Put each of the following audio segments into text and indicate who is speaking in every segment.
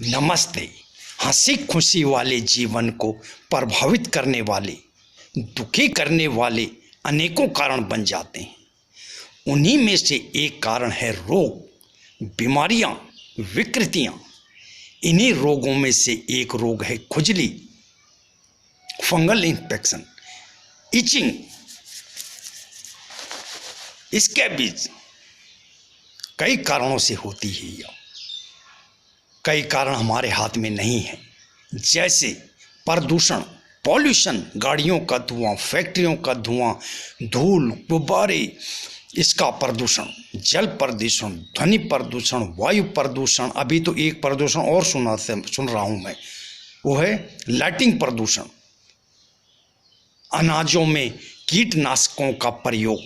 Speaker 1: नमस्ते। हंसी खुशी वाले जीवन को प्रभावित करने वाले, दुखी करने वाले अनेकों कारण बन जाते हैं। उन्हीं में से एक कारण है रोग, बीमारियां, विकृतियां। इन्हीं रोगों में से एक रोग है खुजली, फंगल इन्फेक्शन, इचिंग, स्कैबिज। कई कारणों से होती है यह। कई कारण हमारे हाथ में नहीं है, जैसे प्रदूषण, पॉल्यूशन, गाड़ियों का धुआं, फैक्ट्रियों का धुआं, धूल, गुब्बारे, इसका प्रदूषण, जल प्रदूषण, ध्वनि प्रदूषण, वायु प्रदूषण। अभी तो एक प्रदूषण और सुन रहा हूँ मैं, वो है लाइटिंग प्रदूषण। अनाजों में कीटनाशकों का प्रयोग,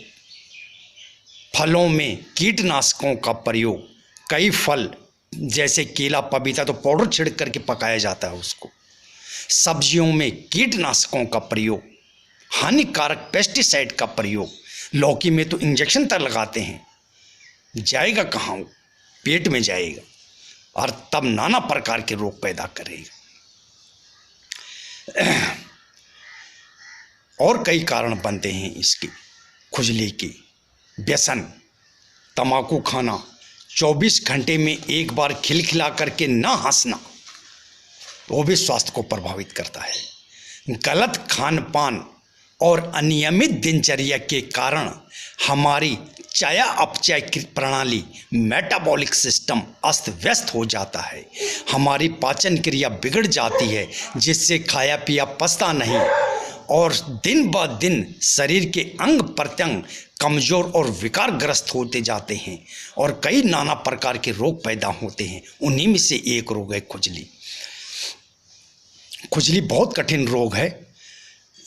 Speaker 1: फलों में कीटनाशकों का प्रयोग। कई फल जैसे केला, पपीता तो पाउडर छिड़क करके पकाया जाता है उसको। सब्जियों में कीटनाशकों का प्रयोग, हानिकारक पेस्टिसाइड का प्रयोग। लौकी में तो इंजेक्शन तक लगाते हैं। जाएगा कहाँ? पेट में जाएगा और तब नाना प्रकार के रोग पैदा करेगा। और कई कारण बनते हैं इसके, खुजली के। व्यसन, तम्बाकू खाना, 24 घंटे में एक बार खिलखिला करके ना हंसना, वो भी स्वास्थ्य को प्रभावित करता है। गलत खान पान और अनियमित दिनचर्या के कारण हमारी चया अपचय प्रणाली, मेटाबॉलिक सिस्टम अस्त व्यस्त हो जाता है। हमारी पाचन क्रिया बिगड़ जाती है, जिससे खाया पिया पचता नहीं और दिन ब दिन शरीर के अंग प्रत्यंग कमज़ोर और विकारग्रस्त होते जाते हैं और कई नाना प्रकार के रोग पैदा होते हैं। उन्हीं में से एक रोग है खुजली। खुजली बहुत कठिन रोग है।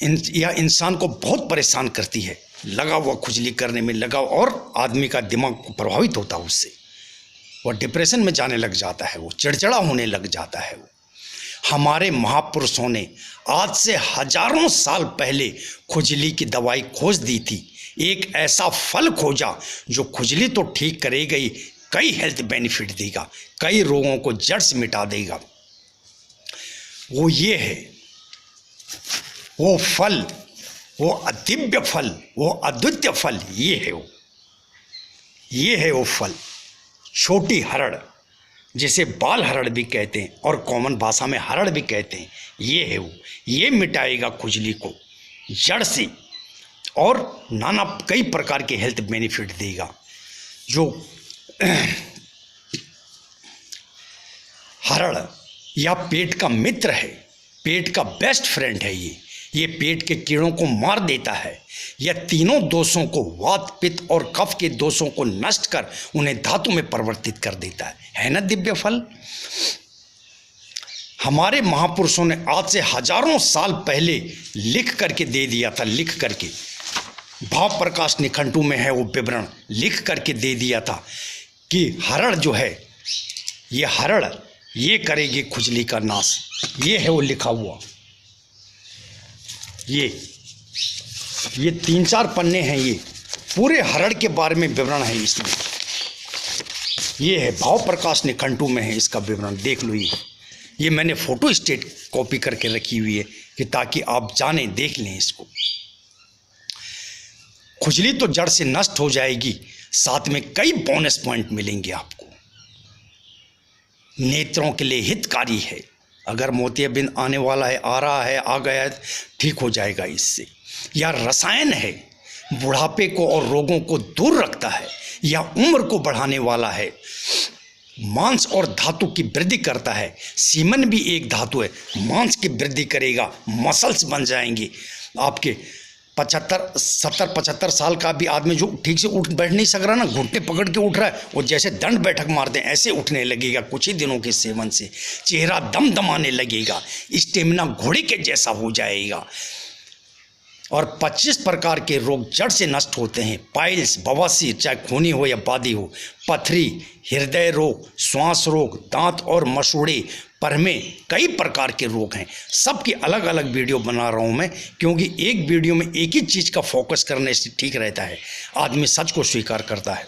Speaker 1: यह इंसान को बहुत परेशान करती है। लगा हुआ खुजली करने में लगा, और आदमी का दिमाग प्रभावित होता है उससे। वह डिप्रेशन में जाने लग जाता है, वो चिड़चिड़ा होने लग जाता है। वो हमारे महापुरुषों ने आज से हजारों साल पहले खुजली की दवाई खोज दी थी। एक ऐसा फल खोजा जो खुजली तो ठीक करेगा ही, कई हेल्थ बेनिफिट देगा, कई रोगों को जड़ से मिटा देगा। वो ये है, वो फल, वो अदिव्य फल, वो अद्वितीय फल, ये है वो। ये है वो फल, छोटी हरड़, जिसे बाल हरड़ भी कहते हैं और कॉमन भाषा में हरड़ भी कहते हैं। ये है वो, ये मिटाएगा खुजली को जड़ से और नाना कई प्रकार के हेल्थ बेनिफिट देगा। जो हरड़ या पेट का मित्र है, पेट का बेस्ट फ्रेंड है ये पेट के कीड़ों को मार देता है। यह तीनों दोषों को, वात, पित्त और कफ के दोषों को नष्ट कर उन्हें धातु में परिवर्तित कर देता है ना दिव्य फल। हमारे महापुरुषों ने आज से हजारों साल पहले लिख करके दे दिया था, लिख करके, भाव प्रकाश निघंटु में है वो विवरण, लिख करके दे दिया था कि हरड़ जो है, ये हरड़ ये करेगी खुजली का नाश। ये है वो लिखा हुआ, ये 3-4 पन्ने हैं, ये पूरे हरड़ के बारे में विवरण है इसमें। ये है भाव प्रकाश निघंटु में है इसका विवरण, देख लो। ये मैंने फोटो स्टेट कॉपी करके रखी हुई है कि ताकि आप जानें, देख लें इसको। खुजली तो जड़ से नष्ट हो जाएगी, साथ में कई बोनस पॉइंट मिलेंगे आपको। नेत्रों के लिए हितकारी है। अगर मोतियाबिंद आने वाला है, आ रहा है, आ गया है, ठीक हो जाएगा इससे। यह रसायन है, बुढ़ापे को और रोगों को दूर रखता है। यह उम्र को बढ़ाने वाला है, मांस और धातु की वृद्धि करता है। सीमन भी एक धातु है, मांस की वृद्धि करेगा, मसल्स बन जाएंगे आपके। 70-75 साल का भी आदमी जो ठीक से उठ बैठ नहीं सक रहा ना, घुटने पकड़ के उठ रहा है, वो जैसे दंड बैठक मारते हैं ऐसे उठने लगेगा कुछ ही दिनों के सेवन से। चेहरा दमदमाने लगेगा, स्टेमिना घोड़े के जैसा हो जाएगा। और 25 प्रकार के रोग जड़ से नष्ट होते हैं। पाइल्स, बवासीर, चाहे खूनी हो या बादी हो, पथरी, हृदय रोग, श्वास रोग, दांत और मसूड़े, परमे, कई प्रकार के रोग हैं। सबकी अलग अलग वीडियो बना रहा हूं मैं, क्योंकि एक वीडियो में एक ही चीज़ का फोकस करने से ठीक रहता है, आदमी सच को स्वीकार करता है।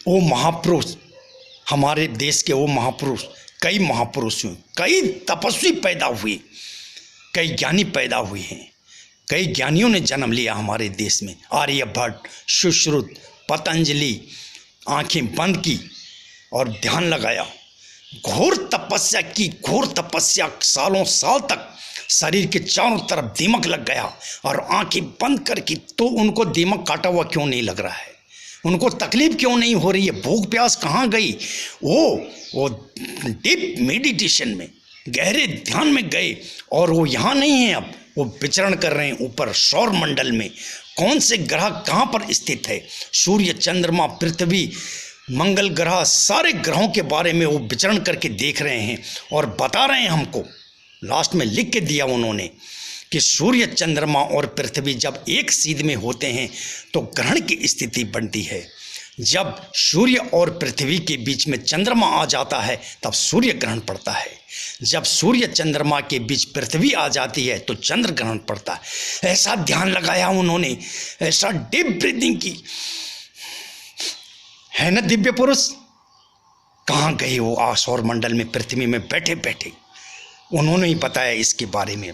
Speaker 1: वो महापुरुष, हमारे देश के वो महापुरुष कई महापुरुष हुए, कई तपस्वी पैदा हुए, कई ज्ञानी पैदा हुए हैं। कई ज्ञानियों ने जन्म लिया हमारे देश में। आर्यभट्ट, सुश्रुत, पतंजलि आंखें बंद की और ध्यान लगाया, घोर तपस्या की, घोर तपस्या, सालों साल तक शरीर के चारों तरफ दीमक लग गया और आंखें बंद करके, तो उनको दीमक काटा हुआ क्यों नहीं लग रहा है? उनको तकलीफ क्यों नहीं हो रही है? भूख प्यास कहाँ गई? वो डीप मेडिटेशन में, गहरे ध्यान में गए और वो यहाँ नहीं है। अब वो विचरण कर रहे हैं ऊपर सौर मंडल में। कौन से ग्रह कहाँ पर स्थित है? सूर्य, चंद्रमा, पृथ्वी, मंगल ग्रह, सारे ग्रहों के बारे में वो विचरण करके देख रहे हैं और बता रहे हैं हमको। लास्ट में लिख के दिया उन्होंने कि सूर्य, चंद्रमा और पृथ्वी जब एक सीध में होते हैं तो ग्रहण की स्थिति बनती है। जब सूर्य और पृथ्वी के बीच में चंद्रमा आ जाता है तब सूर्य ग्रहण पड़ता है। जब सूर्य चंद्रमा के बीच पृथ्वी आ जाती है तो चंद्र ग्रहण पड़ता है। ऐसा ध्यान लगाया उन्होंने, ऐसा डीप ब्रीदिंग की है ना। दिव्य पुरुष कहाँ गए वो? सौर मंडल में, पृथ्वी में बैठे बैठे उन्होंने ही बताया इसके बारे में।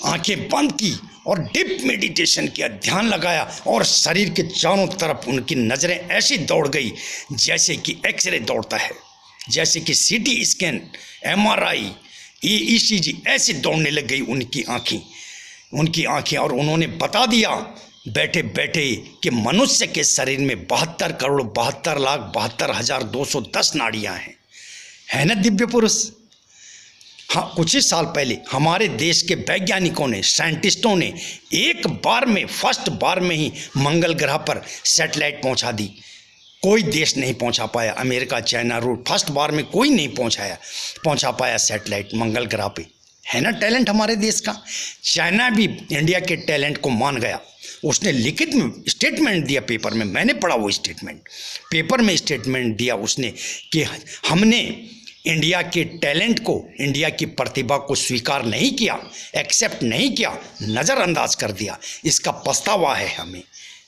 Speaker 1: आंखें बंद की और डीप मेडिटेशन किया, ध्यान लगाया और शरीर के चारों तरफ उनकी नज़रें ऐसी दौड़ गई जैसे कि एक्सरे दौड़ता है, जैसे कि सीटी स्कैन, MRI, ECG ऐसे दौड़ने लग गई उनकी आंखें। और उन्होंने बता दिया बैठे बैठे कि मनुष्य के शरीर में 72,72,72,210 नाड़ियाँ हैं। है ना दिव्य पुरुष? हाँ, कुछ ही साल पहले हमारे देश के वैज्ञानिकों ने, साइंटिस्टों ने एक बार में, फर्स्ट बार में ही मंगल ग्रह पर सैटेलाइट पहुंचा दी। कोई देश नहीं पहुंचा पाया, अमेरिका, चाइना, रूस, फर्स्ट बार में कोई नहीं पहुंचा पाया सैटेलाइट मंगल ग्रह पे। है ना टैलेंट हमारे देश का? चाइना भी इंडिया के टैलेंट को मान गया। उसने लिखित में स्टेटमेंट दिया, पेपर में मैंने पढ़ा वो स्टेटमेंट, पेपर में स्टेटमेंट दिया उसने कि हमने इंडिया के टैलेंट को, इंडिया की प्रतिभा को स्वीकार नहीं किया, एक्सेप्ट नहीं किया, नज़रअंदाज कर दिया। इसका पछतावा है हमें।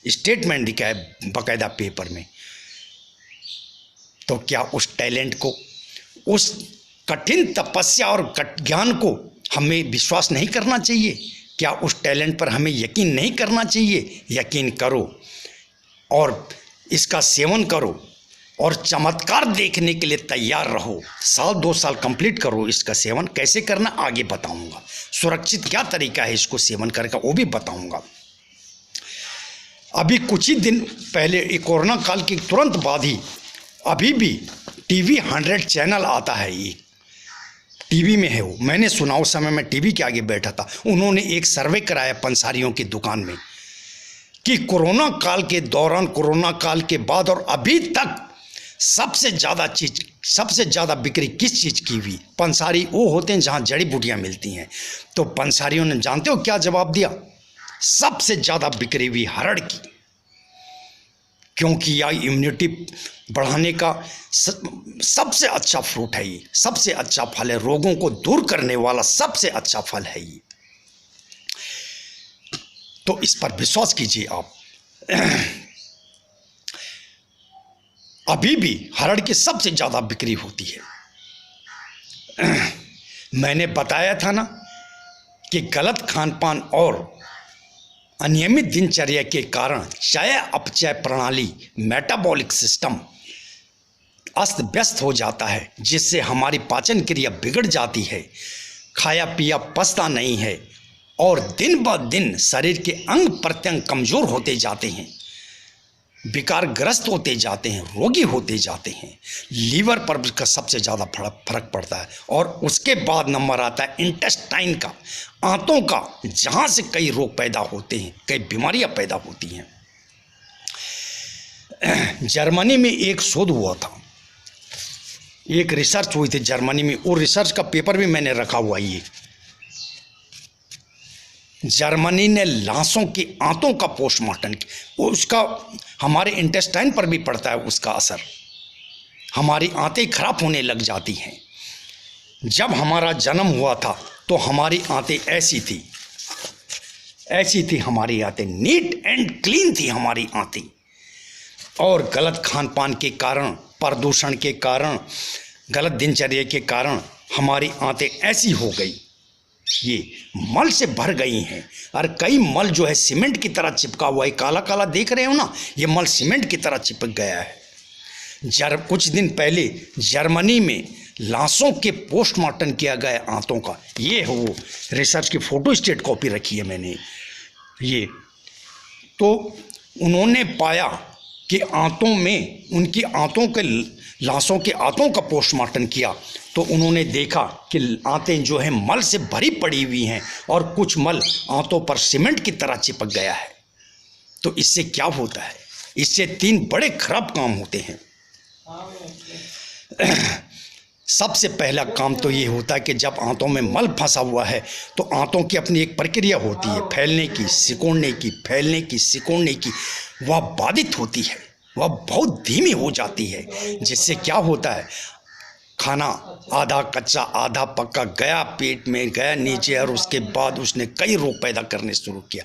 Speaker 1: स्टेटमेंट दिखा है बाकायदा पेपर में। तो क्या उस टैलेंट को, उस कठिन तपस्या और ज्ञान को हमें विश्वास नहीं करना चाहिए? क्या उस टैलेंट पर हमें यकीन नहीं करना चाहिए? यकीन करो और इसका सेवन करो और चमत्कार देखने के लिए तैयार रहो। 1-2 साल कंप्लीट करो इसका सेवन। कैसे करना आगे बताऊंगा, सुरक्षित क्या तरीका है इसको सेवन करने का वो भी बताऊंगा। अभी कुछ ही दिन पहले, कोरोना काल के तुरंत बाद ही, अभी भी TV 100 चैनल आता है, ये टीवी में है वो। मैंने सुना, उस समय मैं टीवी के आगे बैठा था। उन्होंने एक सर्वे कराया पंसारियों की दुकान में कि कोरोना काल के दौरान, कोरोना काल के बाद और अभी तक सबसे ज़्यादा बिक्री किस चीज़ की हुई? पंसारी वो होते हैं जहाँ जड़ी बूटियाँ मिलती हैं। तो पंसारियों ने जानते हो क्या जवाब दिया? सबसे ज़्यादा बिक्री हुई हरड़ की, क्योंकि यह इम्यूनिटी बढ़ाने का सबसे अच्छा फ्रूट है, ये सबसे अच्छा फल है, रोगों को दूर करने वाला सबसे अच्छा फल है ये। तो इस पर विश्वास कीजिए आप। अभी भी हरड़ की सबसे ज़्यादा बिक्री होती है। मैंने बताया था ना कि गलत खान पान और अनियमित दिनचर्या के कारण चय अपचय प्रणाली, मेटाबॉलिक सिस्टम अस्त व्यस्त हो जाता है, जिससे हमारी पाचन क्रिया बिगड़ जाती है, खाया पिया पचता नहीं है और दिन ब दिन शरीर के अंग प्रत्यंग कमज़ोर होते जाते हैं, विकारग्रस्त होते जाते हैं, रोगी होते जाते हैं। लीवर पर का सबसे ज़्यादा फर्क पड़ता है और उसके बाद नंबर आता है इंटेस्टाइन का, आंतों का, जहाँ से कई रोग पैदा होते हैं, कई बीमारियाँ पैदा होती हैं। जर्मनी में एक शोध हुआ था, एक रिसर्च हुई थी जर्मनी में, और रिसर्च का पेपर भी मैंने रखा हुआ। ये जर्मनी ने लाशों की आंतों का पोस्टमार्टम किया, उसका हमारे इंटेस्टाइन पर भी पड़ता है उसका असर। हमारी आंतें खराब होने लग जाती हैं। जब हमारा जन्म हुआ था तो हमारी आंतें ऐसी थी हमारी आंतें, नीट एंड क्लीन थी हमारी आंतें। और गलत खान पान के कारण, प्रदूषण के कारण, गलत दिनचर्या के कारण हमारी आंतें ऐसी हो गई, ये मल से भर गई हैं। और कई मल जो है सीमेंट की तरह चिपका हुआ है, काला काला देख रहे हो ना, ये मल सीमेंट की तरह चिपक गया है। कुछ दिन पहले जर्मनी में लाशों के पोस्टमार्टम किया गया आंतों का, ये है वो रिसर्च की फ़ोटो स्टेट कॉपी रखी है मैंने ये। तो उन्होंने पाया कि आंतों में, उनकी आंतों के, लाशों के आंतों का पोस्टमार्टम किया तो उन्होंने देखा कि आंतें जो हैं मल से भरी पड़ी हुई हैं और कुछ मल आंतों पर सीमेंट की तरह चिपक गया है। तो इससे क्या होता है? इससे 3 बड़े खराब काम होते हैं। सबसे पहला काम तो ये होता है कि जब आंतों में मल फंसा हुआ है तो आंतों की अपनी एक प्रक्रिया होती है फैलने की, सिकुड़ने की, फैलने की, सिकुड़ने की, वह बाधित होती है, वह बहुत धीमी हो जाती है। जिससे क्या होता है, खाना आधा कच्चा आधा पक्का गया पेट में, गया नीचे, और उसके बाद उसने कई रोग पैदा करने शुरू किया।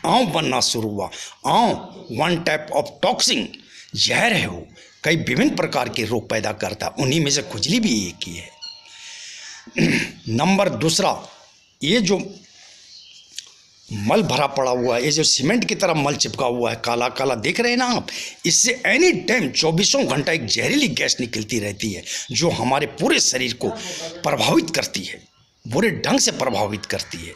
Speaker 1: आंव बनना शुरू हुआ। आंव वन टाइप ऑफ टॉक्सिन, जहर है वो, कई विभिन्न प्रकार के रोग पैदा करता, उन्हीं में से खुजली भी एक ही है। नंबर दूसरा, ये जो मल भरा पड़ा हुआ है, ये जो सीमेंट की तरह मल चिपका हुआ है, काला काला देख रहे हैं ना आप, इससे एनी टाइम 24 घंटा एक जहरीली गैस निकलती रहती है जो हमारे पूरे शरीर को प्रभावित करती है, बुरे ढंग से प्रभावित करती है।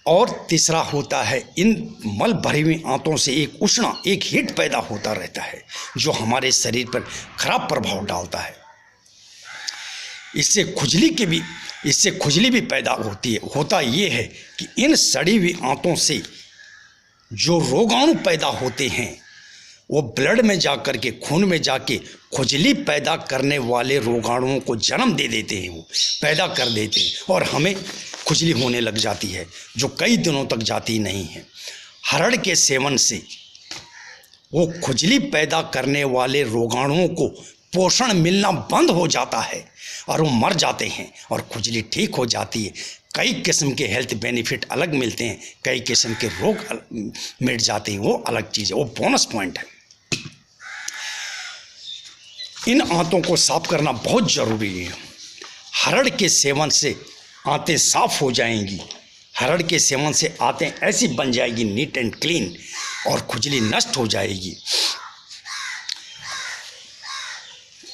Speaker 1: और तीसरा होता है, इन मल भरी हुई आंतों से एक उष्णा, एक हीट पैदा होता रहता है जो हमारे शरीर पर खराब प्रभाव डालता है। इससे खुजली भी पैदा होती है। होता ये है कि इन सड़ी हुई आंतों से जो रोगाणु पैदा होते हैं वो ब्लड में जाकर के, खून में जाके खुजली पैदा करने वाले रोगाणुओं को जन्म दे देते हैं, वो पैदा कर देते हैं और हमें खुजली होने लग जाती है जो कई दिनों तक जाती नहीं है। हरड़ के सेवन से वो खुजली पैदा करने वाले रोगाणुओं को पोषण मिलना बंद हो जाता है और वो मर जाते हैं और खुजली ठीक हो जाती है। कई किस्म के हेल्थ बेनिफिट अलग मिलते हैं, कई किस्म के रोग मिट जाते हैं, वो अलग चीज़ है, वो बोनस पॉइंट है। इन आंतों को साफ करना बहुत ज़रूरी है। हरड़ के सेवन से आंतें साफ हो जाएंगी। हरड़ के सेवन से आंतें ऐसी बन जाएगी नीट एंड क्लीन और खुजली नष्ट हो जाएगी।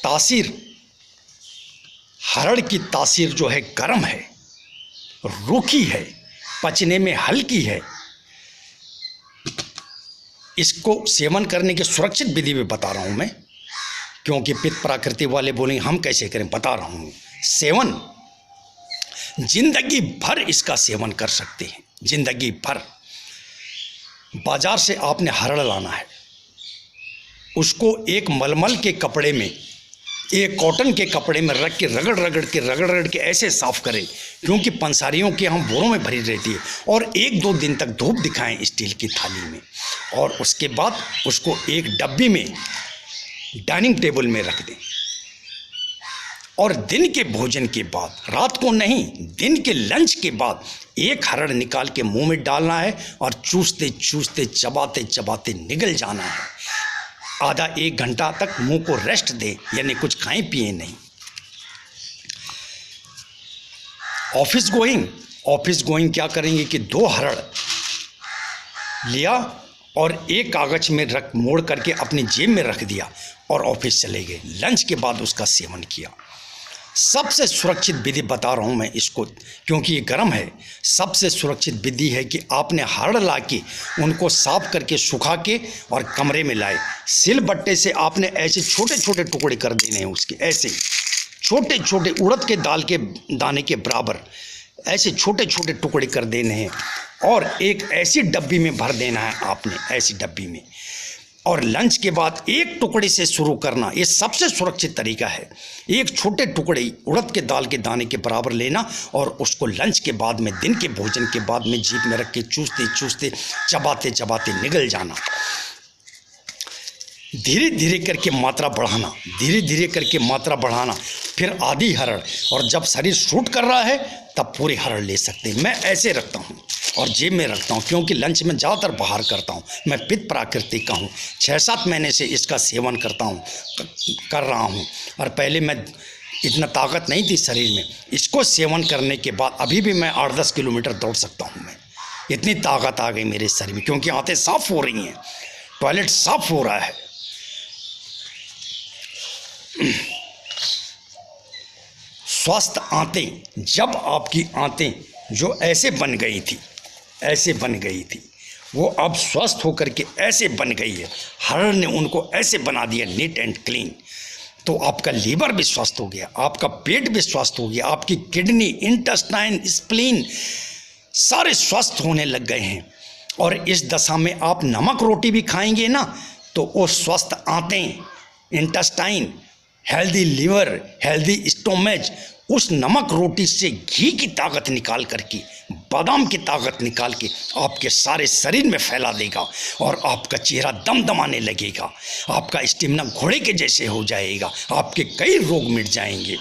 Speaker 1: तासीर, हरड़ की तासीर जो है गर्म है, रूखी है, पचने में हल्की है। इसको सेवन करने की सुरक्षित विधि भी बता रहा हूँ मैं, क्योंकि पित्त प्राकृति वाले बोलेंगे हम कैसे करें, बता रहा हूँ। सेवन जिंदगी भर इसका सेवन कर सकते हैं, जिंदगी भर। बाजार से आपने हरड़ लाना है, उसको एक मलमल के कपड़े में, एक कॉटन के कपड़े में रख के रगड़ के ऐसे साफ करें, क्योंकि पंसारियों के यहाँ बोरों में भरी रहती है, और 1-2 दिन तक धूप दिखाएं स्टील की थाली में, और उसके बाद उसको एक डब्बी में डाइनिंग टेबल में रख दें। और दिन के भोजन के बाद, रात को नहीं, दिन के लंच के बाद एक हरड़ निकाल के मुंह में डालना है और चूसते चूसते, चबाते चबाते निगल जाना है। आधा 1 घंटा तक मुंह को रेस्ट दे, यानी कुछ खाएं पिए नहीं। ऑफिस गोइंग क्या करेंगे कि 2 हरड़ लिया और एक कागज में मोड़ करके अपनी जेब में रख दिया और ऑफिस चले गए। लंच के बाद उसका सेवन किया। सबसे सुरक्षित विधि बता रहा हूँ मैं इसको, क्योंकि ये गर्म है। सबसे सुरक्षित विधि है कि आपने हरड़ ला के उनको साफ करके सुखा के और कमरे में लाए। सिलबट्टे से आपने ऐसे छोटे छोटे टुकड़े कर देने हैं उसके, ऐसे छोटे छोटे उड़द के दाल के दाने के बराबर ऐसे छोटे छोटे टुकड़े कर देने हैं और एक ऐसी डब्बी में भर देना है आपने, ऐसी डब्बी में। और लंच के बाद एक टुकड़े से शुरू करना, ये सबसे सुरक्षित तरीका है। एक छोटे टुकड़े उड़द के दाल के दाने के बराबर लेना और उसको लंच के बाद में, दिन के भोजन के बाद में जीभ में रख के चूसते चूसते, चबाते चबाते निगल जाना। धीरे धीरे करके मात्रा बढ़ाना, धीरे धीरे करके मात्रा बढ़ाना, फिर आधी हरड़, और जब शरीर सूट कर रहा है तब पूरी हरड़ ले सकते हैं। मैं ऐसे रखता हूँ और जेब में रखता हूँ, क्योंकि लंच में ज़्यादातर बाहर करता हूँ। मैं पित्त प्राकृतिक का हूँ, 6-7 महीने से इसका सेवन कर रहा हूँ। और पहले मैं इतना ताकत नहीं थी शरीर में। इसको सेवन करने के बाद अभी भी मैं 8-10 किलोमीटर दौड़ सकता हूँ मैं, इतनी ताकत आ गई मेरे शरीर में, क्योंकि आंतें साफ हो रही हैं, टॉयलेट साफ हो रहा है। स्वस्थ आंतें, जब आपकी आंतें जो ऐसे बन गई थी, ऐसे बन गई थी, वो अब स्वस्थ होकर के ऐसे बन गई है, हरण ने उनको ऐसे बना दिया नीट एंड क्लीन, तो आपका लीवर भी स्वस्थ हो गया, आपका पेट भी स्वस्थ हो गया, आपकी किडनी, इंटेस्टाइन, स्प्लीन सारे स्वस्थ होने लग गए हैं। और इस दशा में आप नमक रोटी भी खाएंगे ना, तो वो स्वस्थ आंतें, इंटेस्टाइन, हेल्दी लीवर, हेल्दी स्टोमेज, उस नमक रोटी से घी की ताकत निकाल करके, बादाम की ताकत निकाल के आपके सारे शरीर में फैला देगा और आपका चेहरा दमदमाने लगेगा, आपका स्टेमिना घोड़े के जैसे हो जाएगा, आपके कई रोग मिट जाएंगे।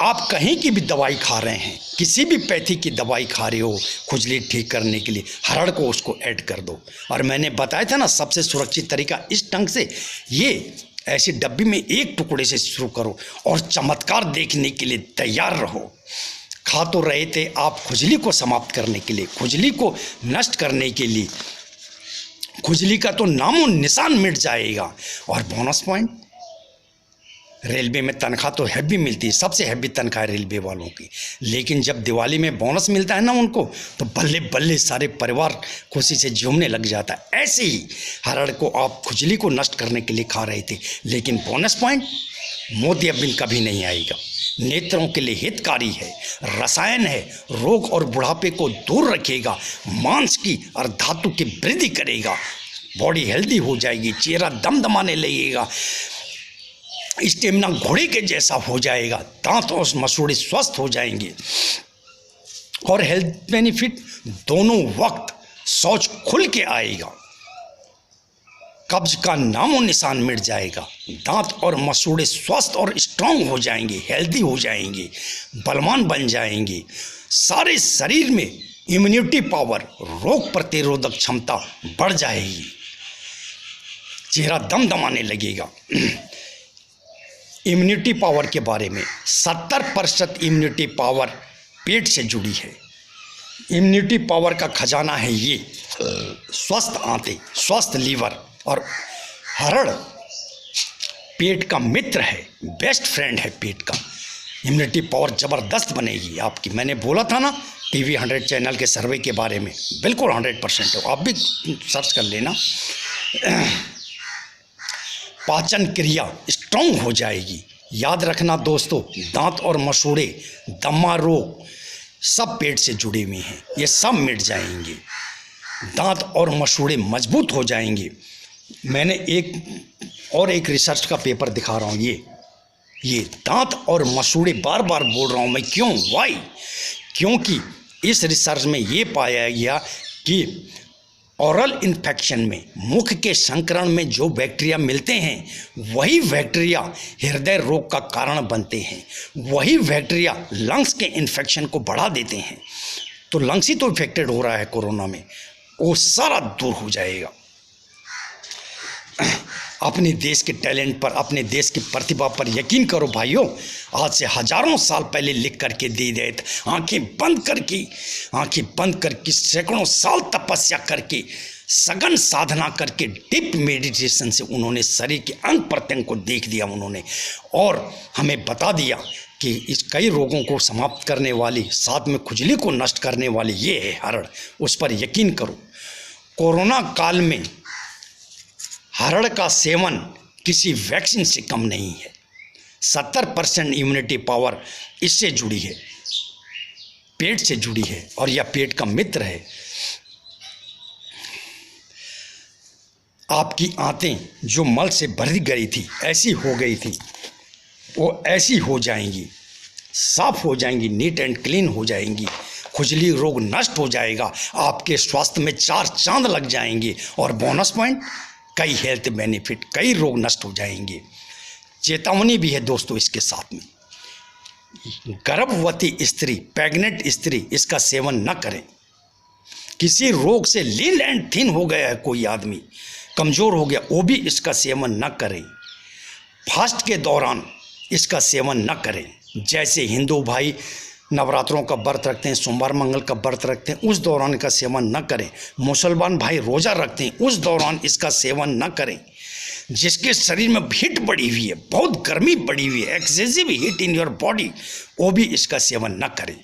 Speaker 1: आप कहीं की भी दवाई खा रहे हैं, किसी भी पैथी की दवाई खा रहे हो खुजली ठीक करने के लिए, हरड़ को उसको ऐड कर दो। और मैंने बताया था ना सबसे सुरक्षित तरीका इस ढंग से, ये ऐसी डब्बी में एक टुकड़े से शुरू करो और चमत्कार देखने के लिए तैयार रहो। खा तो रहे थे आप खुजली को समाप्त करने के लिए, खुजली को नष्ट करने के लिए, खुजली का तो नामो निशान मिट जाएगा। और बोनस पॉइंट, रेलवे में तनख्वाह तो हैवी मिलती है, सबसे हैवी तनख्वाह है रेलवे वालों की, लेकिन जब दिवाली में बोनस मिलता है ना उनको, तो बल्ले बल्ले सारे परिवार खुशी से झूमने लग जाता है। ऐसे ही हरड़ को आप खुजली को नष्ट करने के लिए खा रहे थे, लेकिन बोनस पॉइंट मोतियाबिंद कभी नहीं आएगा। नेत्रों के लिए हितकारी है, रसायन है, रोग और बुढ़ापे को दूर रखेगा, मांस की और धातु की वृद्धि करेगा, बॉडी हेल्दी हो जाएगी, चेहरा दमदमाने लगेगा, स्टेमिना घोड़े के जैसा हो जाएगा, दांत और मसूड़े स्वस्थ हो जाएंगे। और हेल्थ बेनिफिट दोनों वक्त, शौच खुल के आएगा, कब्ज का नामो निशान मिट जाएगा, दांत और मसूड़े स्वस्थ और स्ट्रांग हो जाएंगे, हेल्दी हो जाएंगे, बलवान बन जाएंगे, सारे शरीर में इम्यूनिटी पावर, रोग प्रतिरोधक क्षमता बढ़ जाएगी, चेहरा दमदमाने लगेगा। इम्यूनिटी पावर के बारे में 70% इम्यूनिटी पावर पेट से जुड़ी है। इम्यूनिटी पावर का खजाना है ये स्वस्थ आंतें, स्वस्थ लीवर, और हरड़ पेट का मित्र है, बेस्ट फ्रेंड है पेट का। इम्यूनिटी पावर ज़बरदस्त बनेगी आपकी। मैंने बोला था ना टीवी 100 चैनल के सर्वे के बारे में, बिल्कुल 100% हो, आप भी सर्च कर लेना। पाचन क्रिया स्ट्रांग हो जाएगी। याद रखना दोस्तों, दांत और मसूड़े, दमा रोग सब पेट से जुड़े हुए हैं, ये सब मिट जाएंगे, दांत और मसूड़े मजबूत हो जाएंगे। मैंने एक रिसर्च का पेपर दिखा रहा हूँ, ये दांत और मसूड़े, बार बार बोल रहा हूँ मैं, क्यों, वाई, क्योंकि इस रिसर्च में ये पाया गया कि ओरल इन्फेक्शन में, मुख के संक्रमण में जो बैक्टीरिया मिलते हैं, वही बैक्टीरिया हृदय रोग का कारण बनते हैं, वही बैक्टीरिया लंग्स के इन्फेक्शन को बढ़ा देते हैं। तो लंग्स ही तो इफेक्टेड हो रहा है कोरोना में, वो सारा दूर हो जाएगा। अपने देश के टैलेंट पर, अपने देश की प्रतिभा पर यकीन करो भाइयों। आज से हजारों साल पहले लिख करके दे गए थे, आंखें बंद करके सैकड़ों साल तपस्या करके, सघन साधना करके, डीप मेडिटेशन से उन्होंने शरीर के अंग प्रत्यंग को देख दिया उन्होंने, और हमें बता दिया कि इस कई रोगों को समाप्त करने वाली, साथ में खुजली को नष्ट करने वाली ये है हरड़। उस पर यकीन करो। कोरोना काल में हरड़ का सेवन किसी वैक्सीन से कम नहीं है। 70% इम्यूनिटी पावर इससे जुड़ी है, पेट से जुड़ी है, और यह पेट का मित्र है। आपकी आंतें जो मल से भरी गई थी, ऐसी हो गई थी, वो ऐसी हो जाएंगी, साफ हो जाएंगी, नीट एंड क्लीन हो जाएंगी, खुजली रोग नष्ट हो जाएगा, आपके स्वास्थ्य में 4 चांद लग जाएंगे। और बोनस पॉइंट, कई हेल्थ बेनिफिट, कई रोग नष्ट हो जाएंगे। चेतावनी भी है दोस्तों इसके साथ में, गर्भवती स्त्री, प्रेग्नेंट स्त्री इसका सेवन न करें। किसी रोग से लीन एंड थिन हो गया है, कोई आदमी कमज़ोर हो गया, वो भी इसका सेवन न करें। फास्ट के दौरान इसका सेवन न करें। जैसे हिंदू भाई नवरात्रों का व्रत रखते हैं, सोमवार मंगल का व्रत रखते हैं, उस दौरान इसका सेवन न करें। मुसलमान भाई रोज़ा रखते हैं, उस दौरान इसका सेवन न करें। जिसके शरीर में हीट बढ़ी हुई है, बहुत गर्मी बढ़ी हुई है, excessive heat in your body, वो भी इसका सेवन न करें।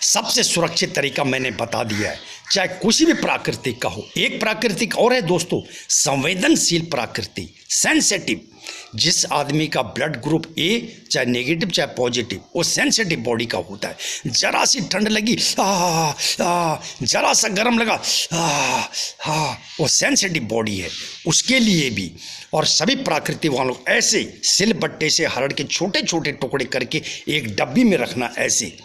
Speaker 1: सबसे सुरक्षित तरीका मैंने बता दिया है, चाहे कुछ भी प्राकृतिक का हो। एक प्राकृतिक और है दोस्तों, संवेदनशील प्राकृतिक, सेंसिटिव। जिस आदमी का ब्लड ग्रुप ए चाहे नेगेटिव चाहे पॉजिटिव, वो सेंसिटिव बॉडी का होता है। जरा सी ठंड लगी जरा सा गर्म लगा वो सेंसिटिव बॉडी है, उसके लिए भी। और सभी प्राकृतिक वालों ऐसे सिलबट्टे से हरड़ के छोटे छोटे टुकड़े करके एक डब्बी में रखना ऐसे।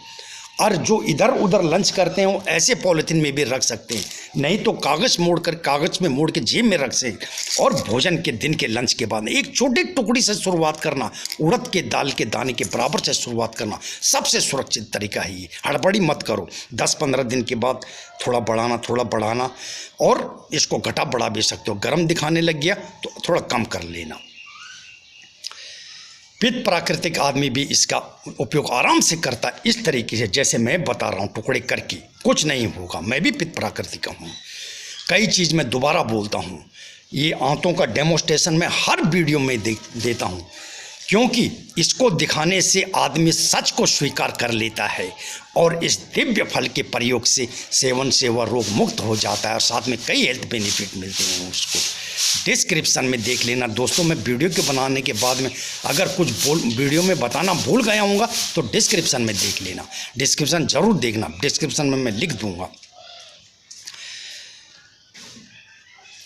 Speaker 1: और जो इधर उधर लंच करते हैं वो ऐसे पॉलिथीन में भी रख सकते हैं, नहीं तो कागज़ में मोड़ के जेब में रख सकते। और भोजन के दिन के लंच के बाद एक छोटी टुकड़ी से शुरुआत करना, उड़द के दाल के दाने के बराबर से शुरुआत करना सबसे सुरक्षित तरीका है ये। हड़बड़ी मत करो, 10-15 दिन के बाद थोड़ा बढ़ाना और इसको घटा बढ़ा भी सकते हो। गर्म दिखाने लग गया तो थोड़ा कम कर लेना। पित्त प्राकृतिक आदमी भी इसका उपयोग आराम से करता है, इस तरीके से जैसे मैं बता रहा हूँ, टुकड़े करके। कुछ नहीं होगा, मैं भी पित्त प्राकृतिक का हूँ। कई चीज़ मैं दोबारा बोलता हूँ, ये आंतों का डेमोस्ट्रेशन मैं हर वीडियो में देता हूँ, क्योंकि इसको दिखाने से आदमी सच को स्वीकार कर लेता है और इस दिव्य फल के प्रयोग से सेवन से वह रोग मुक्त हो जाता है और साथ में कई हेल्थ बेनिफिट मिलते हैं उसको। डिस्क्रिप्शन में देख लेना दोस्तों। मैं वीडियो के बनाने के बाद में अगर कुछ वीडियो में बताना भूल गया हूँगा तो डिस्क्रिप्शन में देख लेना, डिस्क्रिप्शन जरूर देखना, डिस्क्रिप्शन में मैं लिख दूँगा।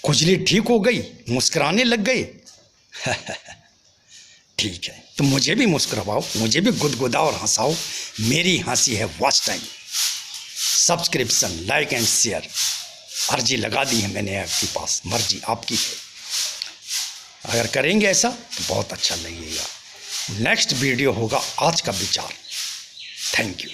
Speaker 1: खुजली ठीक हो गई, मुस्कुराने लग गए ठीक है, तो मुझे भी मुस्कुराओ, मुझे भी गुदगुदाओ और हंसाओ। मेरी हंसी है watch time. Subscription, like and share अर्जी लगा दी है मैंने आपके पास, मर्जी आपकी है। अगर करेंगे ऐसा तो बहुत अच्छा लगेगा। नेक्स्ट वीडियो होगा आज का विचार। Thank you.